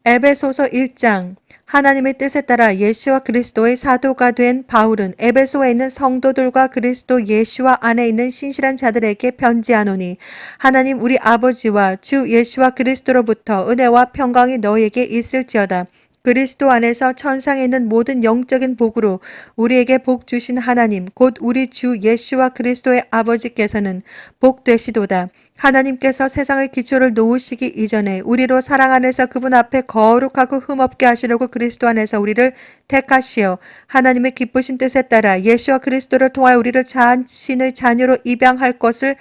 에베소서 1장. 하나님의 뜻에 따라 예수와 그리스도의 사도가 된 바울은 에베소에 있는 성도들과 그리스도 예수와 안에 있는 신실한 자들에게 편지하노니, 하나님 우리 아버지와 주 예수와 그리스도로부터 은혜와 평강이 너희에게 있을지어다. 그리스도 안에서 천상에 있는 모든 영적인 복으로 우리에게 복 주신 하나님 곧 우리 주 예수와 그리스도의 아버지께서는 복 되시도다. 하나님께서 세상의 기초를 놓으시기 이전에 우리로 사랑 안에서 그분 앞에 거룩하고 흠없게 하시려고 그리스도 안에서 우리를 택하시어 하나님의 기쁘신 뜻에 따라 예수와 그리스도를 통하여 우리를 자신의 자녀로 입양할 것을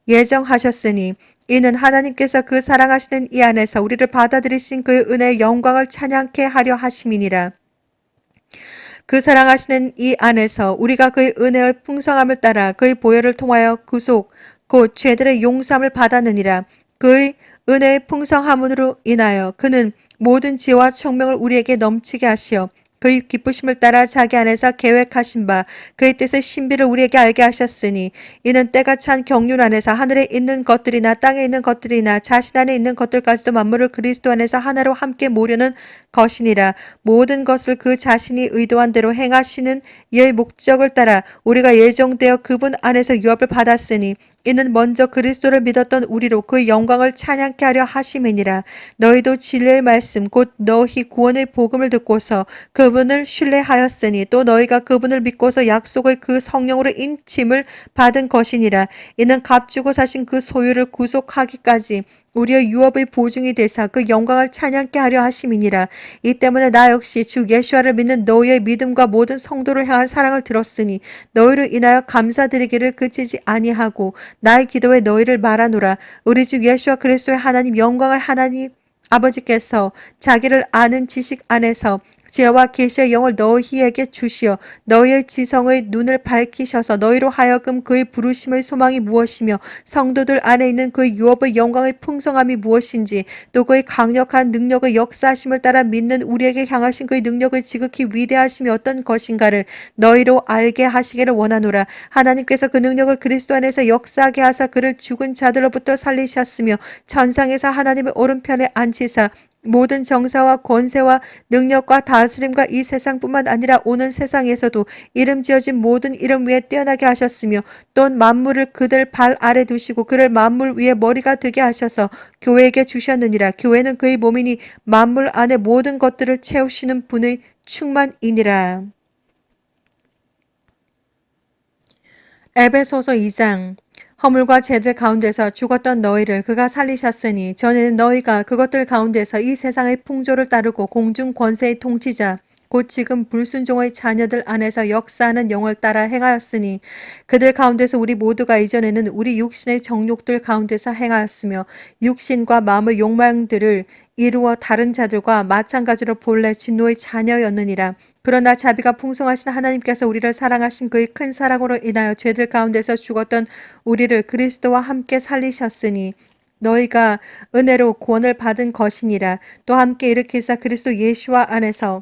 예정하셨으니, 이는 하나님께서 그 사랑하시는 이 안에서 우리를 받아들이신 그의 은혜의 영광을 찬양케 하려 하심이니라. 그 사랑하시는 이 안에서 우리가 그의 은혜의 풍성함을 따라 그의 보혈을 통하여 구속 곧 죄들의 용서함을 받았느니라. 그의 은혜의 풍성함으로 인하여 그는 모든 지혜와 총명을 우리에게 넘치게 하시어 그의 기쁘심을 따라 자기 안에서 계획하신 바 그의 뜻의 신비를 우리에게 알게 하셨으니, 이는 때가 찬 경륜 안에서 하늘에 있는 것들이나 땅에 있는 것들이나 자신 안에 있는 것들까지도 만물을 그리스도 안에서 하나로 함께 모으려는 것이니라. 모든 것을 그 자신이 의도한 대로 행하시는 이의 목적을 따라 우리가 예정되어 그분 안에서 유업을 받았으니, 이는 먼저 그리스도를 믿었던 우리로 그 영광을 찬양케 하려 하심이니라. 너희도 진리의 말씀 곧 너희 구원의 복음을 듣고서 그분을 신뢰하였으니 또 너희가 그분을 믿고서 약속의 그 성령으로 인침을 받은 것이니라. 이는 값주고 사신 그 소유를 구속하기까지 우리의 유업의 보증이 되사 그 영광을 찬양케 하려 하심이니라. 이 때문에 나 역시 주 예수와를 믿는 너희의 믿음과 모든 성도를 향한 사랑을 들었으니 너희로 인하여 감사드리기를 그치지 아니하고 나의 기도에 너희를 말하노라. 우리 주 예수와 그리스도의 하나님 영광을 하나님 아버지께서 자기를 아는 지식 안에서 지혜와 계시의 영을 너희에게 주시어 너희의 지성의 눈을 밝히셔서 너희로 하여금 그의 부르심의 소망이 무엇이며 성도들 안에 있는 그의 유업의 영광의 풍성함이 무엇인지 또 그의 강력한 능력의 역사하심을 따라 믿는 우리에게 향하신 그의 능력의 지극히 위대하심이 어떤 것인가를 너희로 알게 하시기를 원하노라. 하나님께서 그 능력을 그리스도 안에서 역사하게 하사 그를 죽은 자들로부터 살리셨으며 천상에서 하나님의 오른편에 앉히사 모든 정사와 권세와 능력과 다스림과 이 세상뿐만 아니라 오는 세상에서도 이름 지어진 모든 이름 위에 뛰어나게 하셨으며 또 만물을 그들 발 아래 두시고 그를 만물 위에 머리가 되게 하셔서 교회에게 주셨느니라. 교회는 그의 몸이니 만물 안에 모든 것들을 채우시는 분의 충만이니라. 에베소서 2장. 허물과 죄들 가운데서 죽었던 너희를 그가 살리셨으니 전에는 너희가 그것들 가운데서 이 세상의 풍조를 따르고 공중 권세의 통치자 곧 지금 불순종의 자녀들 안에서 역사하는 영을 따라 행하였으니, 그들 가운데서 우리 모두가 이전에는 우리 육신의 정욕들 가운데서 행하였으며 육신과 마음의 욕망들을 이루어 다른 자들과 마찬가지로 본래 진노의 자녀였느니라. 그러나 자비가 풍성하신 하나님께서 우리를 사랑하신 그의 큰 사랑으로 인하여 죄들 가운데서 죽었던 우리를 그리스도와 함께 살리셨으니 너희가 은혜로 구원을 받은 것이니라. 또 함께 일으키사 그리스도 예수와 안에서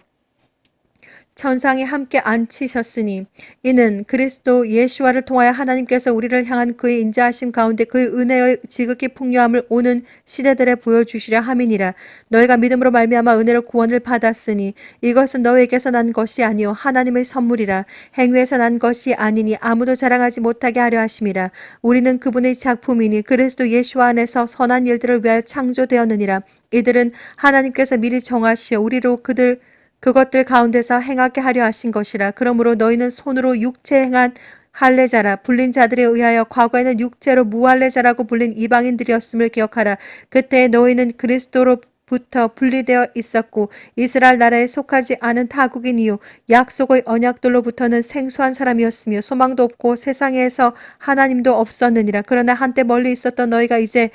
천상에 함께 앉히셨으니, 이는 그리스도 예수와를 통하여 하나님께서 우리를 향한 그의 인자하심 가운데 그의 은혜의 지극히 풍요함을 오는 시대들에 보여주시려 함이니라. 너희가 믿음으로 말미암아 은혜로 구원을 받았으니 이것은 너희에게서 난 것이 아니요 하나님의 선물이라. 행위에서 난 것이 아니니 아무도 자랑하지 못하게 하려 하심이라. 우리는 그분의 작품이니 그리스도 예수 안에서 선한 일들을 위하여 창조되었느니라. 이들은 하나님께서 미리 정하시어 우리로 그것들 가운데서 행하게 하려 하신 것이라. 그러므로 너희는 손으로 육체 행한 할례자라. 불린 자들에 의하여 과거에는 육체로 무할례자라고 불린 이방인들이었음을 기억하라. 그때 너희는 그리스도로부터 분리되어 있었고 이스라엘 나라에 속하지 않은 타국인이요 약속의 언약들로부터는 생소한 사람이었으며 소망도 없고 세상에서 하나님도 없었느니라. 그러나 한때 멀리 있었던 너희가 이제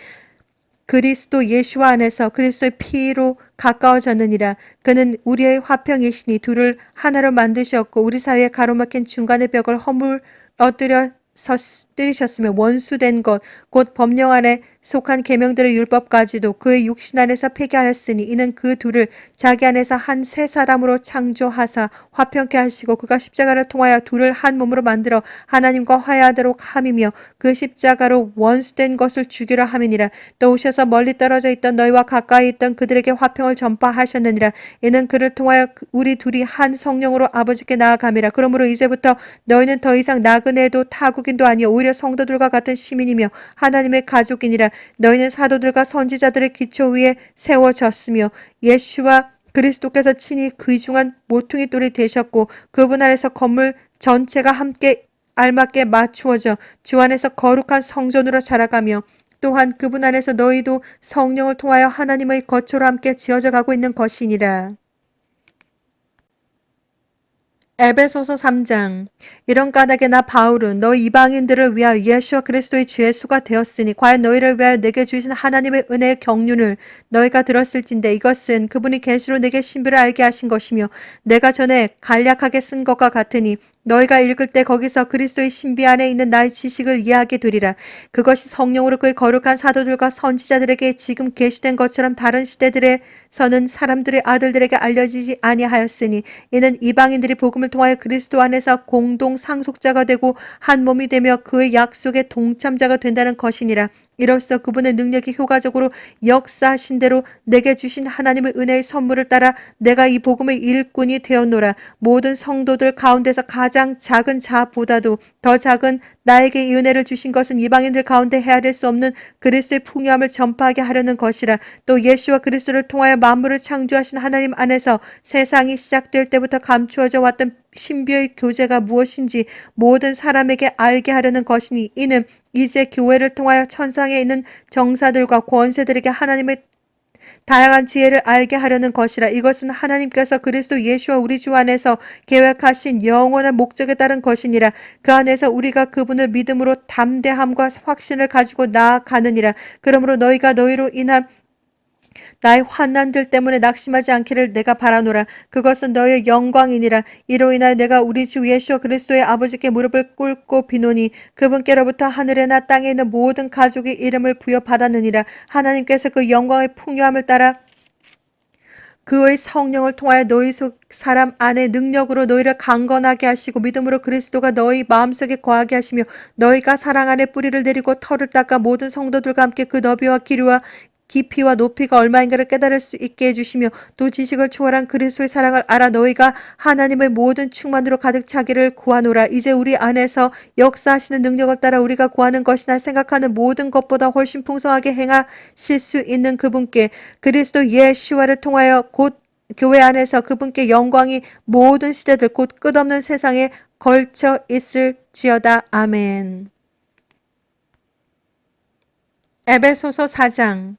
그리스도 예수와 안에서 그리스도의 피로 가까워졌느니라. 그는 우리의 화평이시니 둘을 하나로 만드셨고 우리 사이에 가로막힌 중간의 벽을 허물어뜨려 때리셨으며 원수된 것 곧 법령 안에 속한 계명들의 율법까지도 그의 육신 안에서 폐기하였으니 이는 그 둘을 자기 안에서 한 새 사람으로 창조하사 화평케 하시고 그가 십자가를 통하여 둘을 한 몸으로 만들어 하나님과 화해하도록 함이며 그 십자가로 원수된 것을 죽이려 함이니라. 또 오셔서 멀리 떨어져 있던 너희와 가까이 있던 그들에게 화평을 전파하셨느니라. 이는 그를 통하여 우리 둘이 한 성령으로 아버지께 나아감이라. 그러므로 이제부터 너희는 더 이상 나그네도 타국인도 아니요 오히려 성도들과 같은 시민이며 하나님의 가족이니라. 너희는 사도들과 선지자들의 기초 위에 세워졌으며 예수와 그리스도께서 친히 귀중한 모퉁이 돌이 되셨고 그분 안에서 건물 전체가 함께 알맞게 맞추어져 주 안에서 거룩한 성전으로 자라가며 또한 그분 안에서 너희도 성령을 통하여 하나님의 거처로 함께 지어져 가고 있는 것이니라. 에베소서 3장. 이런 까닭에 나 바울은 너희 이방인들을 위하여 예수와 그리스도의 주의 수가 되었으니 과연 너희를 위하여 내게 주신 하나님의 은혜의 경륜을 너희가 들었을진데 이것은 그분이 계시로 내게 신비를 알게 하신 것이며 내가 전에 간략하게 쓴 것과 같으니 너희가 읽을 때 거기서 그리스도의 신비 안에 있는 나의 지식을 이해하게 되리라. 그것이 성령으로 그의 거룩한 사도들과 선지자들에게 지금 계시된 것처럼 다른 시대들에서는 사람들의 아들들에게 알려지지 아니하였으니 이는 이방인들이 복음을 통하여 그리스도 안에서 공동 상속자가 되고 한 몸이 되며 그의 약속의 동참자가 된다는 것이니라. 이로써 그분의 능력이 효과적으로 역사하신 대로 내게 주신 하나님의 은혜의 선물을 따라 내가 이 복음의 일꾼이 되었노라. 모든 성도들 가운데서 가장 작은 자보다도 더 작은 나에게 이 은혜를 주신 것은 이방인들 가운데 헤아릴 수 없는 그리스도의 풍요함을 전파하게 하려는 것이라. 또 예수와 그리스도를 통하여 만물을 창조하신 하나님 안에서 세상이 시작될 때부터 감추어져 왔던 신비의 교제가 무엇인지 모든 사람에게 알게 하려는 것이니 이는 이제 교회를 통하여 천상에 있는 정사들과 권세들에게 하나님의 다양한 지혜를 알게 하려는 것이라. 이것은 하나님께서 그리스도 예수와 우리 주 안에서 계획하신 영원한 목적에 따른 것이니라. 그 안에서 우리가 그분을 믿음으로 담대함과 확신을 가지고 나아가느니라. 그러므로 너희가 너희로 인한 나의 환난들 때문에 낙심하지 않기를 내가 바라노라. 그것은 너의 영광이니라. 이로 인하여 내가 우리 주 예수와 그리스도의 아버지께 무릎을 꿇고 비노니 그분께로부터 하늘에나 땅에 있는 모든 가족의 이름을 부여받았느니라. 하나님께서 그 영광의 풍요함을 따라 그의 성령을 통하여 너희 속 사람 안에 능력으로 너희를 강건하게 하시고 믿음으로 그리스도가 너희 마음속에 거하게 하시며 너희가 사랑 안에 뿌리를 내리고 털을 닦아 모든 성도들과 함께 그 너비와 길이와 깊이와 높이가 얼마인가를 깨달을 수 있게 해주시며 또 지식을 초월한 그리스도의 사랑을 알아 너희가 하나님의 모든 충만으로 가득 차기를 구하노라. 이제 우리 안에서 역사하시는 능력을 따라 우리가 구하는 것이나 생각하는 모든 것보다 훨씬 풍성하게 행하실 수 있는 그분께 그리스도 예수와를 통하여 곧 교회 안에서 그분께 영광이 모든 시대들 곧 끝없는 세상에 걸쳐 있을지어다. 아멘. 에베소서 4장.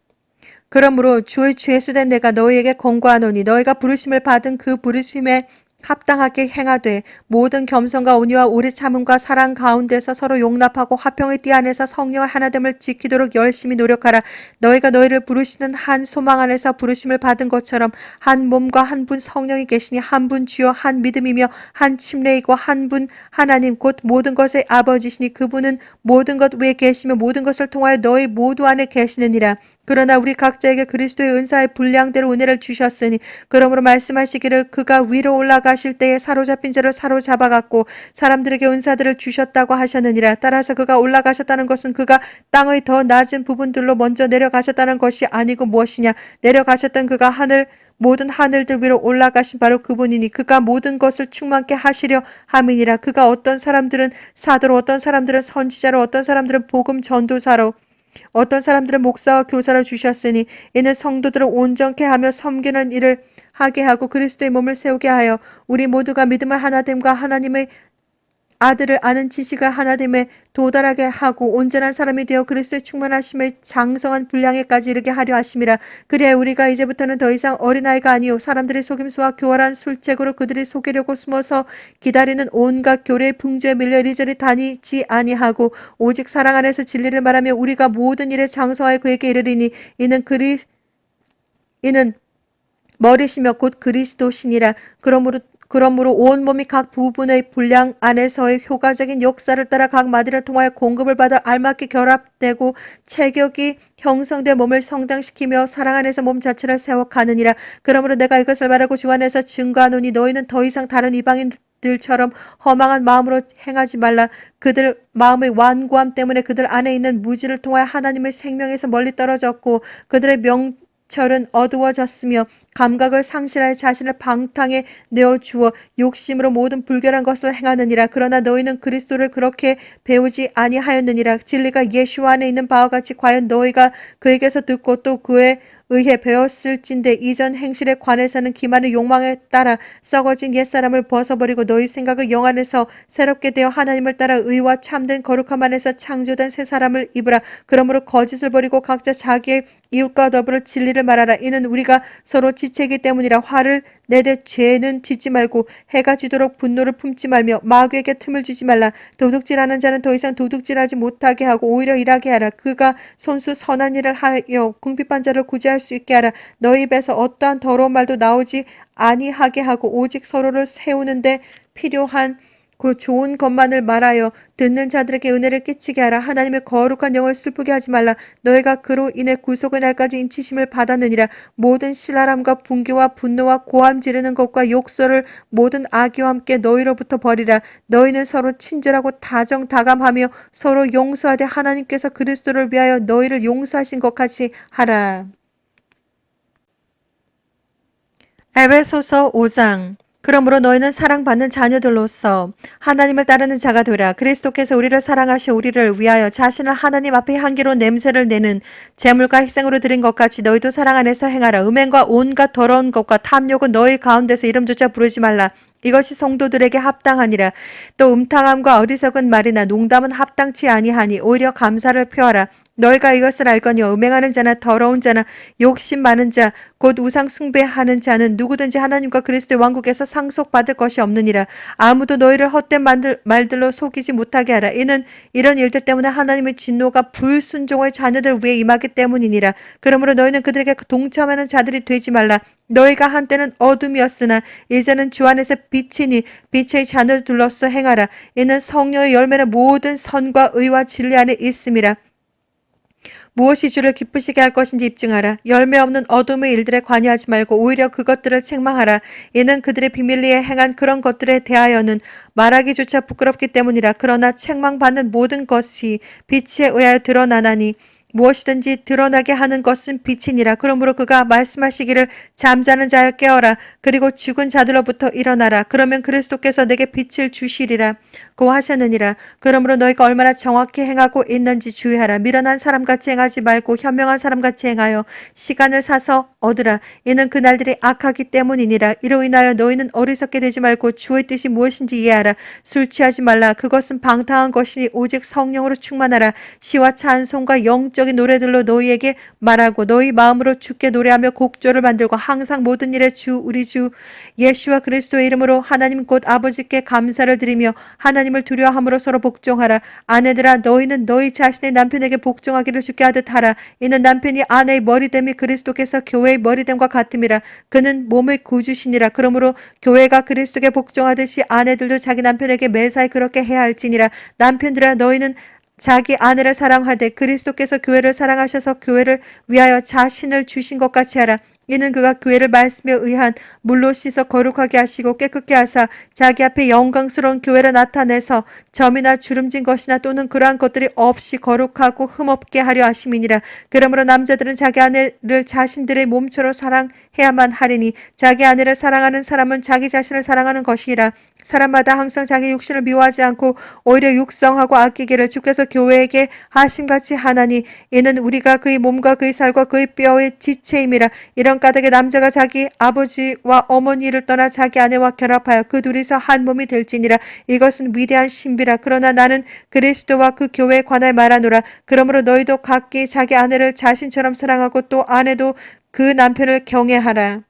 그러므로 주의 죄수된 내가 너희에게 권고하노니 너희가 부르심을 받은 그 부르심에 합당하게 행하되 모든 겸손과 온유와 오래 참음과 사랑 가운데서 서로 용납하고 화평의 띠 안에서 성령의 하나됨을 지키도록 열심히 노력하라. 너희가 너희를 부르시는 한 소망 안에서 부르심을 받은 것처럼 한 몸과 한 분 성령이 계시니 한 분 주여 한 믿음이며 한 침례이고 한 분 하나님 곧 모든 것의 아버지시니 그분은 모든 것 위에 계시며 모든 것을 통하여 너희 모두 안에 계시느니라. 그러나 우리 각자에게 그리스도의 은사의 분량대로 은혜를 주셨으니 그러므로 말씀하시기를 그가 위로 올라가실 때에 사로잡힌 자를 사로잡아갔고 사람들에게 은사들을 주셨다고 하셨느니라. 따라서 그가 올라가셨다는 것은 그가 땅의 더 낮은 부분들로 먼저 내려가셨다는 것이 아니고 무엇이냐. 내려가셨던 그가 모든 하늘들 위로 올라가신 바로 그분이니 그가 모든 것을 충만케 하시려 함이니라. 그가 어떤 사람들은 사도로 어떤 사람들은 선지자로 어떤 사람들은 복음 전도사로 어떤 사람들은 목사와 교사를 주셨으니 이는 성도들을 온전케 하며 섬기는 일을 하게 하고 그리스도의 몸을 세우게 하여 우리 모두가 믿음의 하나됨과 하나님의 아들을 아는 지식을 하나됨에 도달하게 하고 온전한 사람이 되어 그리스도의 충만하심의 장성한 분량에까지 이르게 하려 하심이라. 그래야 우리가 이제부터는 더 이상 어린아이가 아니요 사람들의 속임수와 교활한 술책으로 그들이 속이려고 숨어서 기다리는 온갖 교례의 풍조에 밀려 이리저리 다니지 아니하고 오직 사랑 안에서 진리를 말하며 우리가 모든 일에 장성하여 그에게 이르리니 이는 머리시며 곧 그리스도시니라. 그러므로 온몸이 각 부분의 분량 안에서의 효과적인 역사를 따라 각 마디를 통하여 공급을 받아 알맞게 결합되고 체격이 형성된 몸을 성장시키며 사랑 안에서 몸 자체를 세워가느니라. 그러므로 내가 이것을 말하고 주 안에서 증거하노니 너희는 더 이상 다른 이방인들처럼 허망한 마음으로 행하지 말라. 그들 마음의 완고함 때문에 그들 안에 있는 무지를 통하여 하나님의 생명에서 멀리 떨어졌고 그들의 명철은 어두워졌으며 감각을 상실하여 자신을 방탕에 내어주어 욕심으로 모든 불결한 것을 행하느니라. 그러나 너희는 그리스도를 그렇게 배우지 아니하였느니라. 진리가 예수와 안에 있는 바와 같이 과연 너희가 그에게서 듣고 또 그에 의해 배웠을진데 이전 행실에 관해서는 기만의 욕망에 따라 썩어진 옛사람을 벗어버리고 너희 생각의 영 안에서 새롭게 되어 하나님을 따라 의와 참된 거룩함 안에서 창조된 새 사람을 입으라. 그러므로 거짓을 버리고 각자 자기의 이웃과 더불어 진리를 말하라. 이는 우리가 서로 지체이기 때문이라. 화를 내되 죄는 짓지 말고 해가 지도록 분노를 품지 말며 마귀에게 틈을 주지 말라. 도둑질하는 자는 더 이상 도둑질하지 못하게 하고 오히려 일하게 하라. 그가 손수 선한 일을 하여 궁핍한 자를 구제할 수 있게 하라. 너희 입에서 어떠한 더러운 말도 나오지 아니하게 하고 오직 서로를 세우는데 필요한 그 좋은 것만을 말하여 듣는 자들에게 은혜를 끼치게 하라. 하나님의 거룩한 영을 슬프게 하지 말라. 너희가 그로 인해 구속의 날까지 인치심을 받았느니라. 모든 신랄함과 분개와 분노와 고함 지르는 것과 욕설을 모든 악의와 함께 너희로부터 버리라. 너희는 서로 친절하고 다정다감하며 서로 용서하되 하나님께서 그리스도를 위하여 너희를 용서하신 것 같이 하라. 에베소서 5장. 그러므로 너희는 사랑받는 자녀들로서 하나님을 따르는 자가 되라. 그리스도께서 우리를 사랑하셔 우리를 위하여 자신을 하나님 앞에 향기로 냄새를 내는 제물과 희생으로 드린 것 같이 너희도 사랑 안에서 행하라. 음행과 온갖 더러운 것과 탐욕은 너희 가운데서 이름조차 부르지 말라. 이것이 성도들에게 합당하니라. 또 음탕함과 어리석은 말이나 농담은 합당치 아니하니 오히려 감사를 표하라. 너희가 이것을 알거니와 음행하는 자나 더러운 자나 욕심 많은 자 곧 우상 숭배하는 자는 누구든지 하나님과 그리스도의 왕국에서 상속받을 것이 없느니라. 아무도 너희를 헛된 말들로 속이지 못하게 하라. 이는 이런 일들 때문에 하나님의 진노가 불순종의 자녀들 위에 임하기 때문이니라. 그러므로 너희는 그들에게 동참하는 자들이 되지 말라. 너희가 한때는 어둠이었으나 이제는 주 안에서 빛이니 빛의 자녀들로서 행하라. 이는 성령의 열매는 모든 선과 의와 진리 안에 있음이라. 무엇이 주를 기쁘시게 할 것인지 입증하라. 열매 없는 어둠의 일들에 관여하지 말고 오히려 그것들을 책망하라. 이는 그들의 비밀리에 행한 그런 것들에 대하여는 말하기조차 부끄럽기 때문이라. 그러나 책망받는 모든 것이 빛에 의하여 드러나나니 무엇이든지 드러나게 하는 것은 빛이니라. 그러므로 그가 말씀하시기를 잠자는 자여 깨어라. 그리고 죽은 자들로부터 일어나라. 그러면 그리스도께서 내게 빛을 주시리라. 고 하셨느니라. 그러므로 너희가 얼마나 정확히 행하고 있는지 주의하라. 미련한 사람같이 행하지 말고 현명한 사람같이 행하여 시간을 사서 얻으라. 이는 그날들이 악하기 때문이니라. 이로 인하여 너희는 어리석게 되지 말고 주의 뜻이 무엇인지 이해하라. 술 취하지 말라. 그것은 방탕한 것이니 오직 성령으로 충만하라. 시와 찬송과 영적인 노래들로 너희에게 말하고 너희 마음으로 주께 노래하며 곡조를 만들고 항상 모든 일에 우리 주 예수와 그리스도의 이름으로 하나님 곧 아버지께 감사를 드리며 하나님을 두려워함으로 서로 복종하라. 아내들아 너희는 너희 자신의 남편에게 복종하기를 주께 하듯 하라. 이는 남편이 아내의 머리됨이 그리스도께서 교회의 머리됨과 같음이라. 그는 몸의 구주시니라. 그러므로 교회가 그리스도께 복종하듯이 아내들도 자기 남편에게 매사에 그렇게 해야 할지니라. 남편들아 너희는 자기 아내를 사랑하되 그리스도께서 교회를 사랑하셔서 교회를 위하여 자신을 주신 것 같이 하라. 이는 그가 교회를 말씀에 의한 물로 씻어 거룩하게 하시고 깨끗게 하사 자기 앞에 영광스러운 교회를 나타내서 점이나 주름진 것이나 또는 그러한 것들이 없이 거룩하고 흠없게 하려 하심이니라. 그러므로 남자들은 자기 아내를 자신들의 몸처럼 사랑해야만 하리니 자기 아내를 사랑하는 사람은 자기 자신을 사랑하는 것이라. 사람마다 항상 자기 육신을 미워하지 않고 오히려 육성하고 아끼기를 주께서 교회에게 하심같이 하나니 이는 우리가 그의 몸과 그의 살과 그의 뼈의 지체임이라. 이런 까닭에 남자가 자기 아버지와 어머니를 떠나 자기 아내와 결합하여 그 둘이서 한 몸이 될지니라. 이것은 위대한 신비라. 그러나 나는 그리스도와 그 교회에 관하여 말하노라. 그러므로 너희도 각기 자기 아내를 자신처럼 사랑하고 또 아내도 그 남편을 경외하라.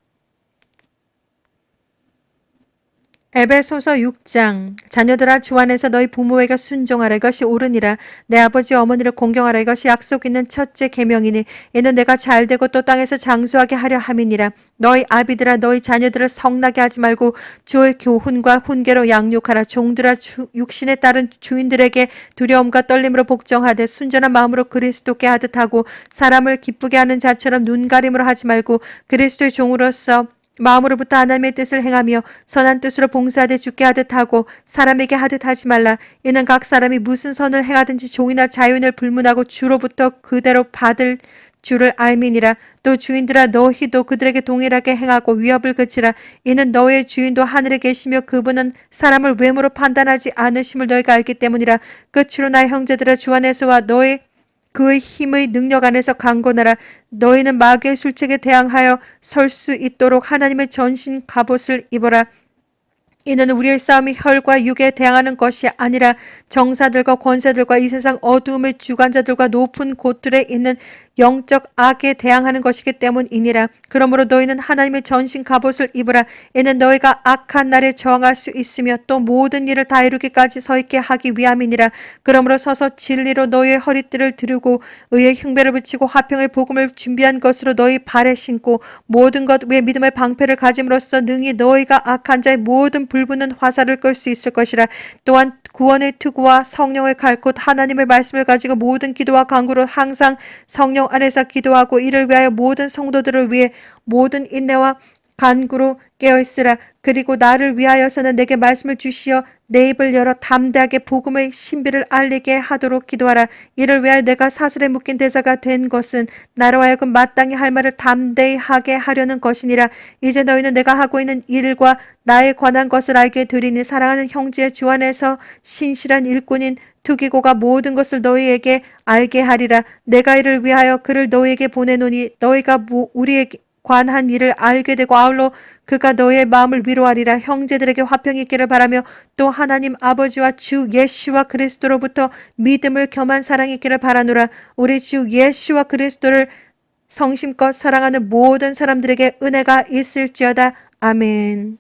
에베소서 6장. 자녀들아, 주 안에서 너희 부모에게 순종하라. 이것이 옳으니라. 내 아버지 어머니를 공경하라. 이것이 약속 있는 첫째 계명이니 이는 내가 잘되고 또 땅에서 장수하게 하려 함이니라. 너희 아비들아, 너희 자녀들을 성나게 하지 말고 주의 교훈과 훈계로 양육하라. 종들아, 육신에 따른 주인들에게 두려움과 떨림으로 복종하되 순전한 마음으로 그리스도께 하듯 하고 사람을 기쁘게 하는 자처럼 눈가림으로 하지 말고 그리스도의 종으로서 마음으로부터 하나님의 뜻을 행하며 선한 뜻으로 봉사하되 주께 하듯 하고 사람에게 하듯 하지 말라. 이는 각 사람이 무슨 선을 행하든지 종이나 자유인을 불문하고 주로부터 그대로 받을 주를 알미니라. 또 주인들아, 너희도 그들에게 동일하게 행하고 위협을 그치라. 이는 너의 주인도 하늘에 계시며 그분은 사람을 외모로 판단하지 않으심을 너희가 알기 때문이라. 끝으로 나의 형제들아, 주 안에서와 너의 그의 힘의 능력 안에서 강건하라. 너희는 마귀의 술책에 대항하여 설 수 있도록 하나님의 전신 갑옷을 입어라. 이는 우리의 싸움이 혈과 육에 대항하는 것이 아니라 정사들과 권세들과 이 세상 어두움의 주관자들과 높은 곳들에 있는 영적 악에 대항하는 것이기 때문이니라. 그러므로 너희는 하나님의 전신 갑옷을 입으라. 이는 너희가 악한 날에 저항할 수 있으며 또 모든 일을 다 이루기까지 서 있게 하기 위함이니라. 그러므로 서서 진리로 너희의 허리띠를 두르고 의의 흉배를 붙이고 화평의 복음을 준비한 것으로 너희 발에 신고 모든 것 위에 믿음의 방패를 가짐으로써 능히 너희가 악한 자의 모든 불붙는 화살을 끌 수 있을 것이라. 또한 구원의 투구와 성령의 칼곧 하나님의 말씀을 가지고 모든 기도와 간구로 항상 성령 안에서 기도하고 이를 위하여 모든 성도들을 위해 모든 인내와 간구로 깨어있으라. 그리고 나를 위하여서는 내게 말씀을 주시어 내 입을 열어 담대하게 복음의 신비를 알리게 하도록 기도하라. 이를 위하여 내가 사슬에 묶인 대사가 된 것은 나로 하여금 마땅히 할 말을 담대히 하게 하려는 것이니라. 이제 너희는 내가 하고 있는 일과 나에 관한 것을 알게 되리니 사랑하는 형제의 주 안에서 신실한 일꾼인 투기고가 모든 것을 너희에게 알게 하리라. 내가 이를 위하여 그를 너희에게 보내노니 너희가 우리에게 관한 일을 알게 되고 아울러 그가 너희의 마음을 위로하리라. 형제들에게 화평이 있기를 바라며 또 하나님 아버지와 주 예수와 그리스도로부터 믿음을 겸한 사랑이 있기를 바라노라. 우리 주 예수와 그리스도를 성심껏 사랑하는 모든 사람들에게 은혜가 있을지어다. 아멘.